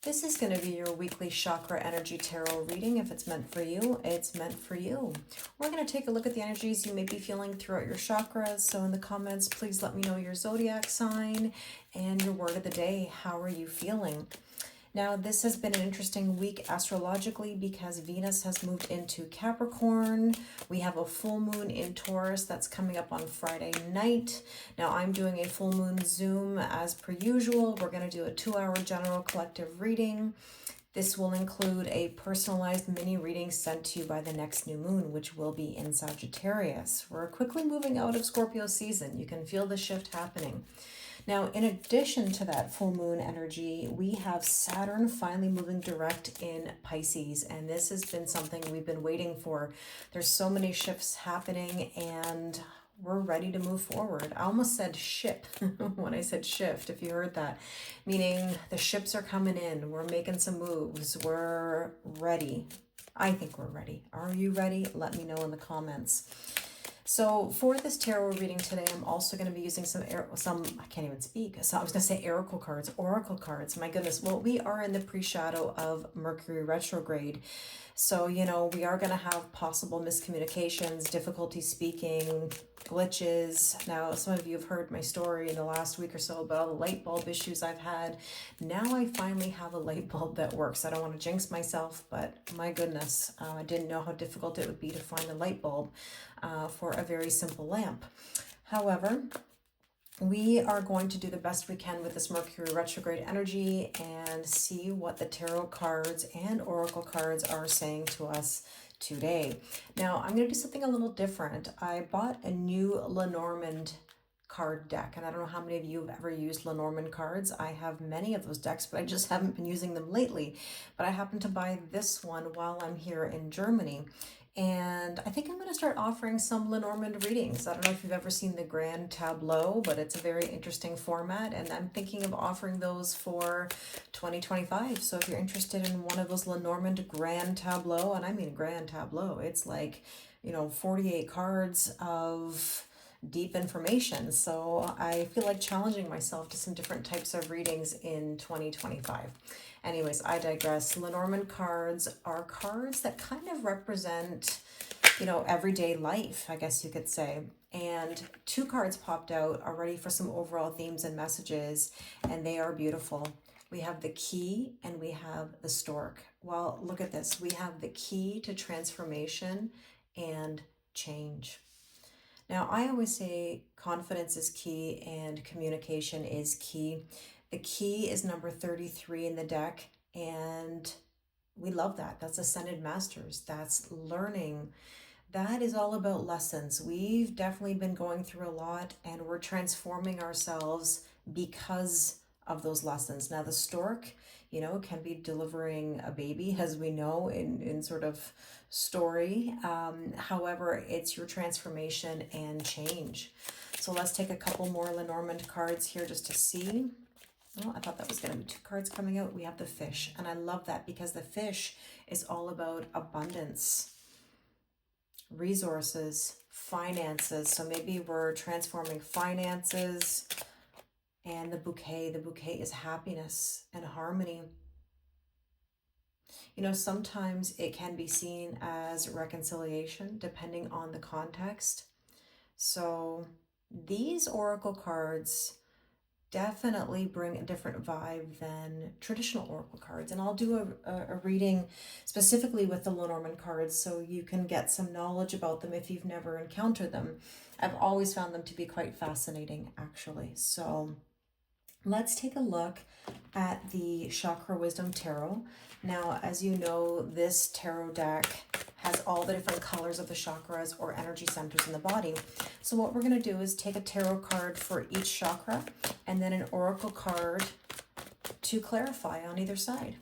This is going to be your weekly chakra energy tarot reading. If it's meant for you, it's meant for you. We're going to take a look at the energies you may be feeling throughout your chakras. So in the comments, please let me know your zodiac sign and your word of the day. How are you feeling? Now, this has been an interesting week astrologically because Venus has moved into Capricorn. We have a full moon in Taurus that's coming up on Friday night. Now, I'm doing a full moon Zoom as per usual. We're going to do a 2-hour general collective reading. This will include a personalized mini reading sent to you by the next new moon, which will be in Sagittarius. We're quickly moving out of Scorpio season. You can feel the shift happening. Now, in addition to that full moon energy, we have Saturn finally moving direct in Pisces, and this has been something we've been waiting for. There's so many shifts happening, and we're ready to move forward. I almost said ship when I said shift, if you heard that, meaning the ships are coming in. We're making some moves. We're ready. I think we're ready. Are you ready? Let me know in the comments. So for this tarot reading today, I'm also going to be using some I can't even speak. So I was going to say oracle cards. My goodness. Well, we are in the pre-shadow of Mercury retrograde. So, you know, we are going to have possible miscommunications, difficulty speaking, glitches. Now, some of you have heard my story in the last week or so about all the light bulb issues I've had. Now I finally have a light bulb that works. I don't want to jinx myself, but my goodness, I didn't know how difficult it would be to find a light bulb for a very simple lamp. However, we are going to do the best we can with this Mercury retrograde energy and see what the tarot cards and oracle cards are saying to us today. Now, I'm going to do something a little different. I bought a new Lenormand card deck, and I don't know how many of you have ever used Lenormand cards. I have many of those decks, but I just haven't been using them lately. But I happened to buy this one while I'm here in Germany. And I think I'm going to start offering some Lenormand readings. I don't know if you've ever seen the Grand Tableau, but it's a very interesting format. And I'm thinking of offering those for 2025. So if you're interested in one of those Lenormand Grand Tableau, and I mean Grand Tableau, it's like, you know, 48 cards of deep information. So I feel like challenging myself to some different types of readings in 2025. Anyways, I digress. Lenormand cards are cards that kind of represent, you know, everyday life, I guess you could say. And 2 cards popped out already for some overall themes and messages, and they are beautiful. We have the key and we have the stork. Well, look at this. We have the key to transformation and change. Now, I always say confidence is key and communication is key. The key is number 33 in the deck, and we love that. That's Ascended Masters. That's learning. That is all about lessons. We've definitely been going through a lot, and we're transforming ourselves because of those lessons. Now, the stork, you know, can be delivering a baby, as we know in sort of story. However, it's your transformation and change. So let's take a couple more Lenormand cards here just to see. Oh, I thought that was going to be 2 cards coming out. We have the fish, and I love that because the fish is all about abundance, resources, finances. So maybe we're transforming finances. And the bouquet is happiness and harmony. You know, sometimes it can be seen as reconciliation depending on the context. So these oracle cards definitely bring a different vibe than traditional oracle cards. And I'll do a reading specifically with the Lenormand cards so you can get some knowledge about them if you've never encountered them. I've always found them to be quite fascinating, actually. So let's take a look at the Chakra Wisdom Tarot. Now, as you know, this tarot deck has all the different colors of the chakras or energy centers in the body. So what we're going to do is take a tarot card for each chakra and then an oracle card to clarify on either side.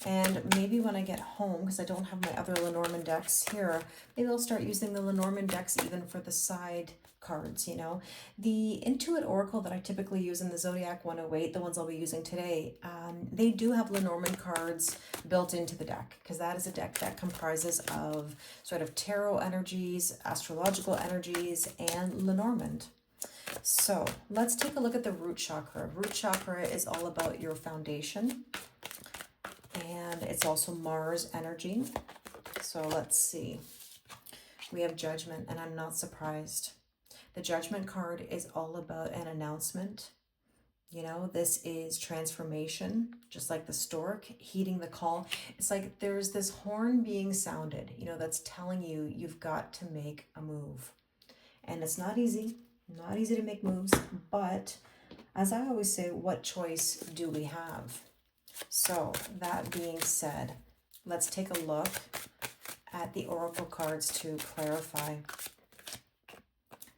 And maybe when I get home, because I don't have my other Lenormand decks here, maybe I'll start using the Lenormand decks even for the side cards, you know. The Intuit Oracle that I typically use in the Zodiac 108, the ones I'll be using today, they do have Lenormand cards built into the deck, because that is a deck that comprises of sort of tarot energies, astrological energies, and Lenormand. So let's take a look at the root chakra. Root chakra is all about your foundation. And it's also Mars energy. So let's see. We have Judgment, and I'm not surprised. The Judgment card is all about an announcement. You know, this is transformation, just like the stork, heeding the call. It's like there's this horn being sounded, you know, that's telling you you've got to make a move. And it's not easy to make moves, but as I always say, what choice do we have? So that being said, let's take a look at the oracle cards to clarify.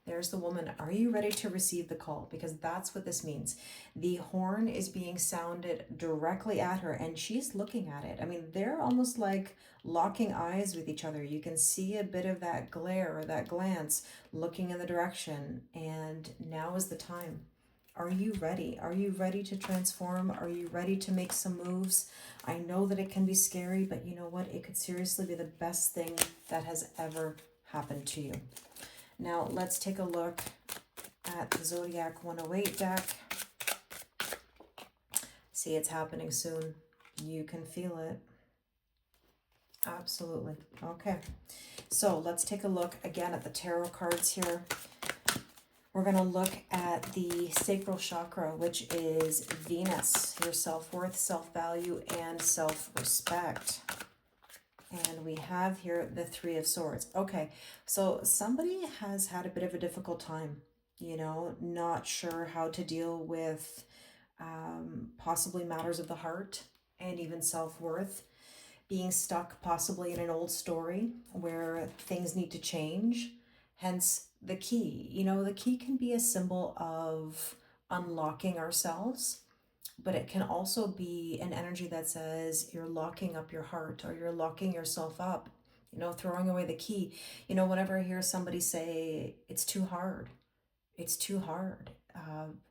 There's the woman. Are you ready to receive the call? Because that's what this means. The horn is being sounded directly at her, and she's looking at it. I mean, they're almost like locking eyes with each other. You can see a bit of that glare or that glance looking in the direction, and now is the time. Are you ready? Are you ready to transform? Are you ready to make some moves? I know that it can be scary, but you know what? It could seriously be the best thing that has ever happened to you. Now, let's take a look at the Zodiac 108 deck. See, it's happening soon. You can feel it. Absolutely. Okay. So let's take a look again at the tarot cards here. We're going to look at the sacral chakra, which is Venus, your self-worth, self-value, and self-respect. And we have here the Three of Swords. Okay, so somebody has had a bit of a difficult time, you know, not sure how to deal with possibly matters of the heart and even self-worth, being stuck possibly in an old story where things need to change. Hence the key. You know, the key can be a symbol of unlocking ourselves, but it can also be an energy that says you're locking up your heart or you're locking yourself up, you know, throwing away the key. You know, whenever I hear somebody say it's too hard, it's too hard,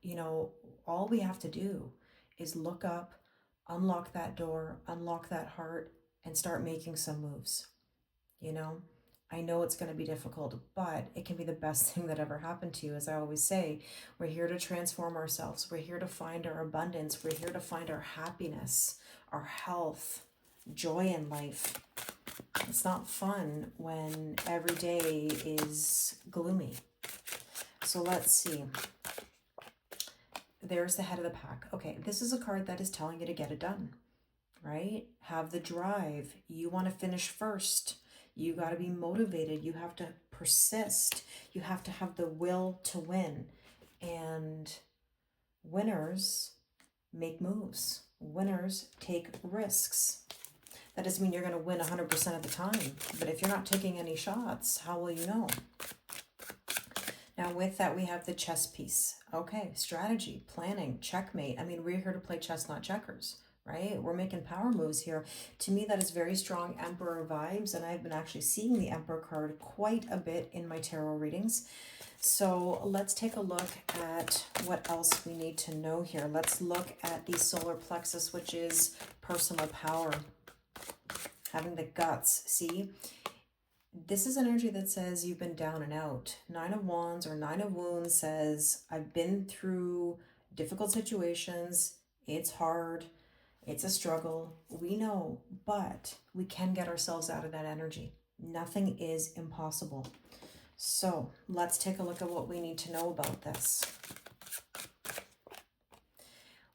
you know, all we have to do is look up, unlock that door, unlock that heart, and start making some moves. You know, I know it's going to be difficult, but it can be the best thing that ever happened to you. As I always say, we're here to transform ourselves. We're here to find our abundance. We're here to find our happiness, our health, joy in life. It's not fun when every day is gloomy. So let's see. There's the head of the pack. Okay, this is a card that is telling you to get it done, right? Have the drive. You want to finish first. You got to be motivated. You have to persist. You have to have the will to win. And winners make moves. Winners take risks. That doesn't mean you're going to win 100% of the time. But if you're not taking any shots, how will you know? Now with that, we have the chess piece. Okay, strategy, planning, checkmate. I mean, we're here to play chess, not checkers. Right? We're making power moves here. To me, that is very strong Emperor vibes, and I've been actually seeing the Emperor card quite a bit in my tarot readings. So let's take a look at what else we need to know here. Let's look at the solar plexus, which is personal power, having the guts. See, this is an energy that says you've been down and out. Nine of Wands or Nine of Wounds says, I've been through difficult situations. It's hard. It's a struggle, we know, but we can get ourselves out of that energy. Nothing is impossible. So let's take a look at what we need to know about this.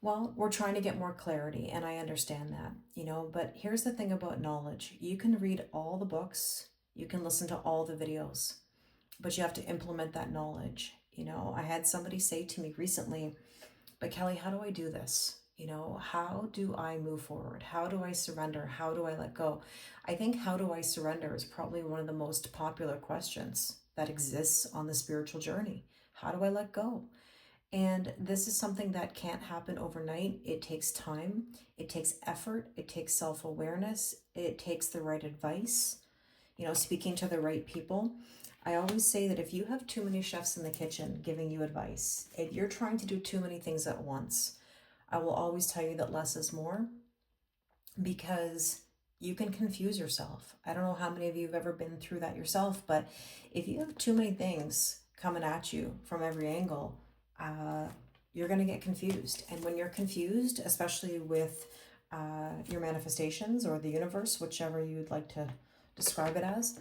Well, we're trying to get more clarity, and I understand that, you know, but here's the thing about knowledge. You can read all the books, you can listen to all the videos, but you have to implement that knowledge. You know, I had somebody say to me recently, but Kelly, how do I do this? You know, how do I move forward? How do I surrender? How do I let go? I think how do I surrender is probably one of the most popular questions that exists on the spiritual journey. How do I let go? And this is something that can't happen overnight. It takes time. It takes effort. It takes self-awareness. It takes the right advice, you know, speaking to the right people. I always say that if you have too many chefs in the kitchen giving you advice, if you're trying to do too many things at once, I will always tell you that less is more, because you can confuse yourself. I don't know how many of you have ever been through that yourself, but if you have too many things coming at you from every angle, you're going to get confused. And when you're confused, especially with your manifestations or the universe, whichever you'd like to describe it as,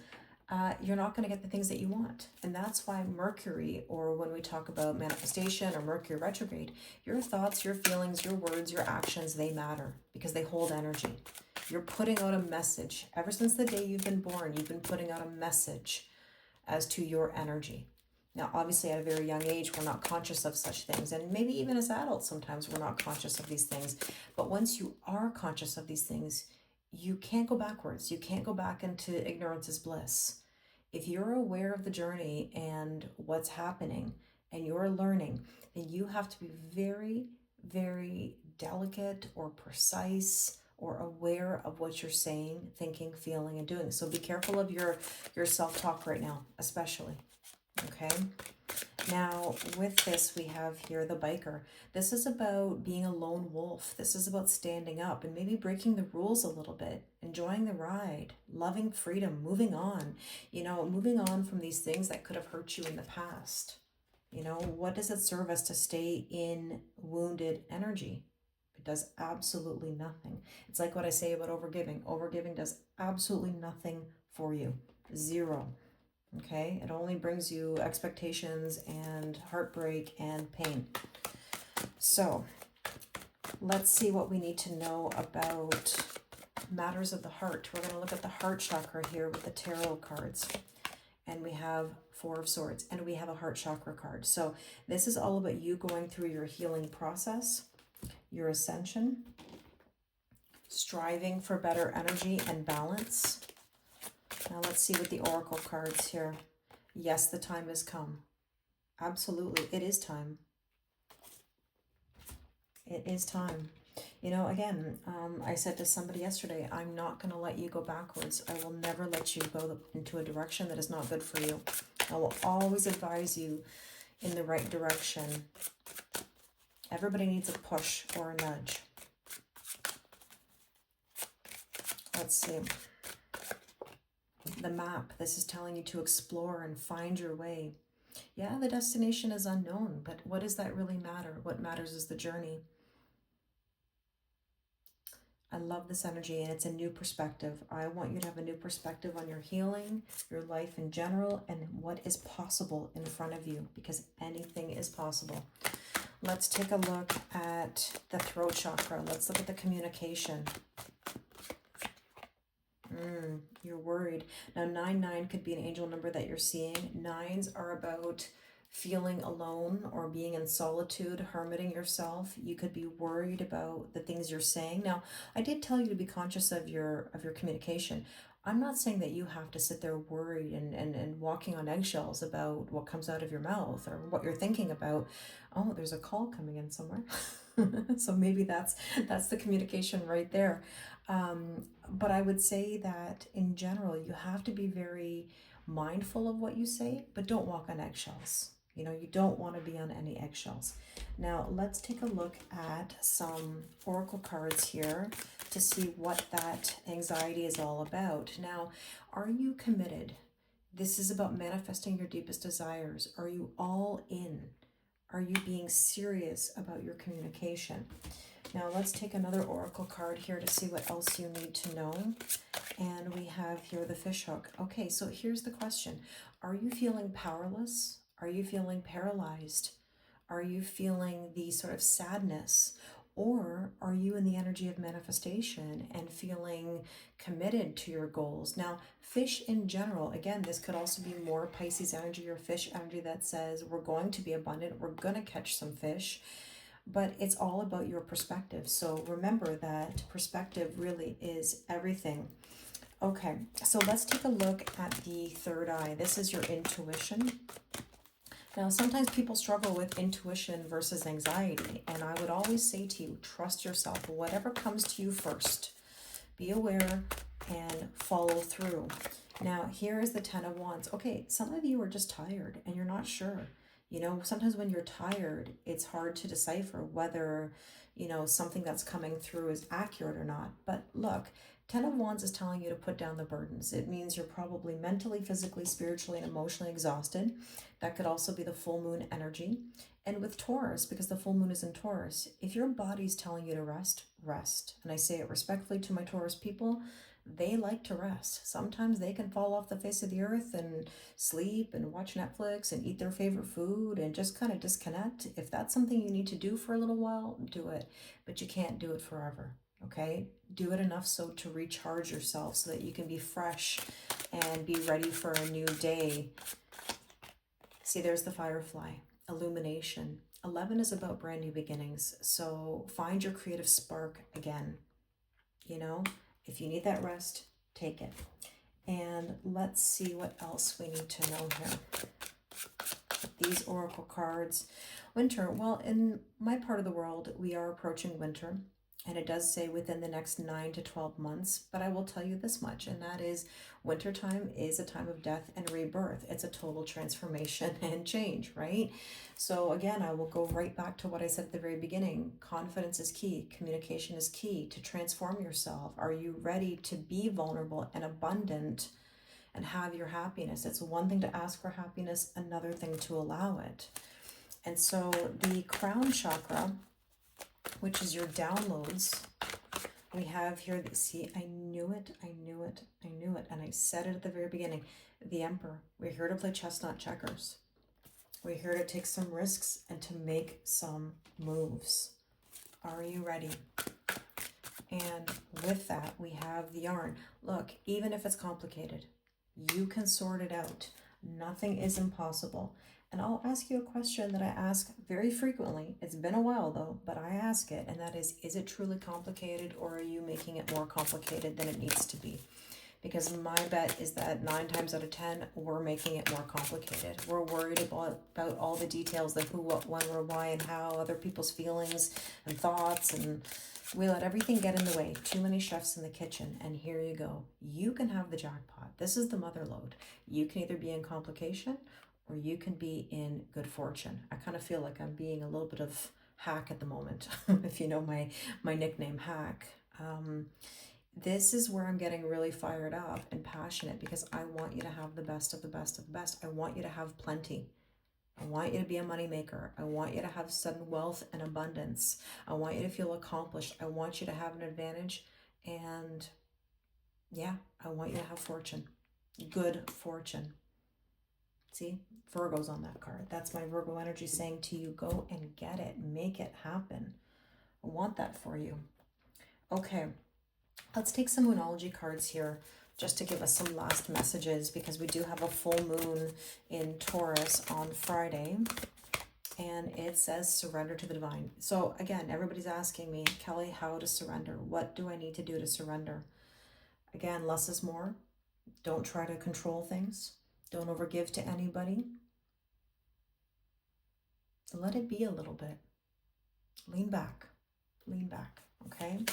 you're not going to get the things that you want. And that's why Mercury, or when we talk about manifestation or Mercury retrograde, your thoughts, your feelings, your words, your actions, they matter because they hold energy. You're putting out a message. Ever since the day you've been born, you've been putting out a message as to your energy. Now, obviously, at a very young age, we're not conscious of such things. And maybe even as adults, sometimes we're not conscious of these things. But once you are conscious of these things, you can't go backwards. You can't go back into ignorance is bliss. If you're aware of the journey and what's happening and you're learning, then you have to be very, very delicate or precise or aware of what you're saying, thinking, feeling, and doing. So be careful of your self-talk right now, especially. Okay? Now, with this, we have here the biker. This is about being a lone wolf. This is about standing up and maybe breaking the rules a little bit, enjoying the ride, loving freedom, moving on. You know, moving on from these things that could have hurt you in the past. You know, what does it serve us to stay in wounded energy? It does absolutely nothing. It's like what I say about overgiving. Overgiving does absolutely nothing for you. Zero. Okay, it only brings you expectations and heartbreak and pain. So let's see what we need to know about matters of the heart. We're going to look at the heart chakra here with the tarot cards. And we have Four of Swords and we have a heart chakra card. So this is all about you going through your healing process, your ascension, striving for better energy and balance. Now let's see with the oracle cards here. Yes, the time has come. Absolutely, it is time. It is time. You know, again, I said to somebody yesterday, I'm not going to let you go backwards. I will never let you go into a direction that is not good for you. I will always advise you in the right direction. Everybody needs a push or a nudge. Let's see. The map, this is telling you to explore and find your way. Yeah, the destination is unknown, but what does that really matter? What matters is the journey. I love this energy, and it's a new perspective. I want you to have a new perspective on your healing, your life in general, and what is possible in front of you, because anything is possible. Let's take a look at the throat chakra. Let's look at the communication. You're worried. Now, 99 could be an angel number that you're seeing. Nines are about feeling alone or being in solitude, hermiting yourself. You could be worried about the things you're saying. Now, I did tell you to be conscious of your communication. I'm not saying that you have to sit there worried and walking on eggshells about what comes out of your mouth or what you're thinking about. Oh, there's a call coming in somewhere. So maybe that's the communication right there. But I would say that in general, you have to be very mindful of what you say, but don't walk on eggshells. You know, you don't want to be on any eggshells. Now, let's take a look at some oracle cards here to see what that anxiety is all about. Now, are you committed? This is about manifesting your deepest desires. Are you all in? Are you being serious about your communication? Now, let's take another oracle card here to see what else you need to know. And we have here the fish hook. Okay, so here's the question. Are you feeling powerless? Are you feeling paralyzed? Are you feeling the sort of sadness? Or are you in the energy of manifestation and feeling committed to your goals? Now, fish in general, again, this could also be more Pisces energy or fish energy that says we're going to be abundant, we're going to catch some fish. But it's all about your perspective. So remember that perspective really is everything. Okay, so let's take a look at the third eye. This is your intuition. Now, sometimes people struggle with intuition versus anxiety. And I would always say to you, trust yourself. Whatever comes to you first, be aware and follow through. Now, here is the Ten of Wands. Okay, some of you are just tired and you're not sure. You know, sometimes when you're tired, it's hard to decipher whether, you know, something that's coming through is accurate or not. But look, Ten of Wands is telling you to put down the burdens. It means you're probably mentally, physically, spiritually, and emotionally exhausted. That could also be the full moon energy. And with Taurus, because the full moon is in Taurus, if your body's telling you to rest, rest. And I say it respectfully to my Taurus people, they like to rest. Sometimes they can fall off the face of the earth and sleep and watch Netflix and eat their favorite food and just kind of disconnect. If that's something you need to do for a little while, do it. But you can't do it forever, okay? Do it enough so to recharge yourself so that you can be fresh and be ready for a new day. See, there's the firefly. Illumination. 11 is about brand new beginnings. So find your creative spark again. You know, if you need that rest, take it. And let's see what else we need to know here. These oracle cards. Winter. Well, in my part of the world, we are approaching winter. And it does say within the next 9 to 12 months. But I will tell you this much, and that is wintertime is a time of death and rebirth. It's a total transformation and change, right? So again, I will go right back to what I said at the very beginning. Confidence is key. Communication is key to transform yourself. Are you ready to be vulnerable and abundant and have your happiness? It's one thing to ask for happiness, another thing to allow it. And so the crown chakra, which is your downloads, we have here, see, I knew it, and I said it at the very beginning. The Emperor. We're here to play chestnut checkers. We're here to take some risks and to make some moves. Are you ready? And with that, we have the yarn. Look, even if it's complicated, you can sort it out. Nothing is impossible. And I'll ask you a question that I ask very frequently. It's been a while though, but I ask it, and that is it truly complicated, or are you making it more complicated than it needs to be? Because my bet is that 9 times out of 10, we're making it more complicated. We're worried about all the details, the who, what, when, where, why, and how, other people's feelings and thoughts, and we let everything get in the way. Too many chefs in the kitchen, and here you go. You can have the jackpot. This is the mother lode. You can either be in complication or you can be in good fortune. I kind of feel like I'm being a little bit of Hack at the moment, if you know my nickname, Hack. This is where I'm getting really fired up and passionate because I want you to have the best of the best of the best. I want you to have plenty. I want you to be a moneymaker. I want you to have sudden wealth and abundance. I want you to feel accomplished. I want you to have an advantage. And yeah, I want you to have fortune. Good fortune. See, Virgo's on that card. That's my Virgo energy saying to you, go and get it. Make it happen. I want that for you. Okay, let's take some Moonology cards here just to give us some last messages, because we do have a full moon in Taurus on Friday. And it says surrender to the divine. So again, everybody's asking me, Kelly, how to surrender? What do I need to do to surrender? Again, less is more. Don't try to control things. Don't overgive to anybody. Let it be a little bit. Lean back, okay?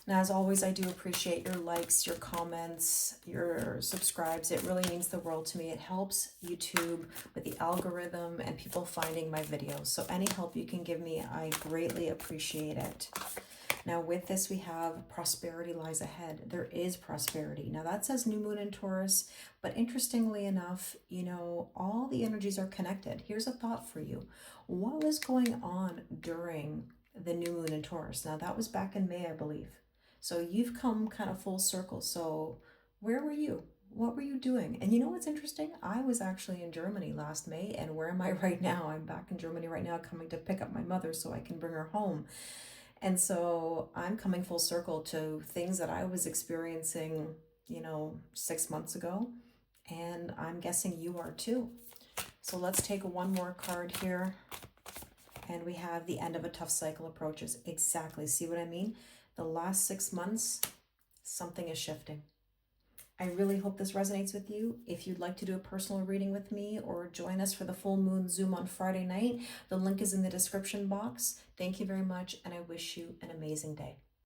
Now, as always, I do appreciate your likes, your comments, your subscribes. It really means the world to me. It helps YouTube with the algorithm and people finding my videos. So any help you can give me, I greatly appreciate it. Now, with this, we have prosperity lies ahead. There is prosperity. Now, that says new moon in Taurus, but interestingly enough, you know, all the energies are connected. Here's a thought for you. What was going on during the new moon in Taurus? Now, that was back in May, I believe. So you've come kind of full circle. So where were you? What were you doing? And you know what's interesting? I was actually in Germany last May, and where am I right now? I'm back in Germany right now, coming to pick up my mother so I can bring her home. And so I'm coming full circle to things that I was experiencing, you know, 6 months ago. And I'm guessing you are too. So let's take one more card here. And we have the end of a tough cycle approaches. Exactly. See what I mean? The last 6 months, something is shifting. I really hope this resonates with you. If you'd like to do a personal reading with me or join us for the full moon Zoom on Friday night, the link is in the description box. Thank you very much, and I wish you an amazing day.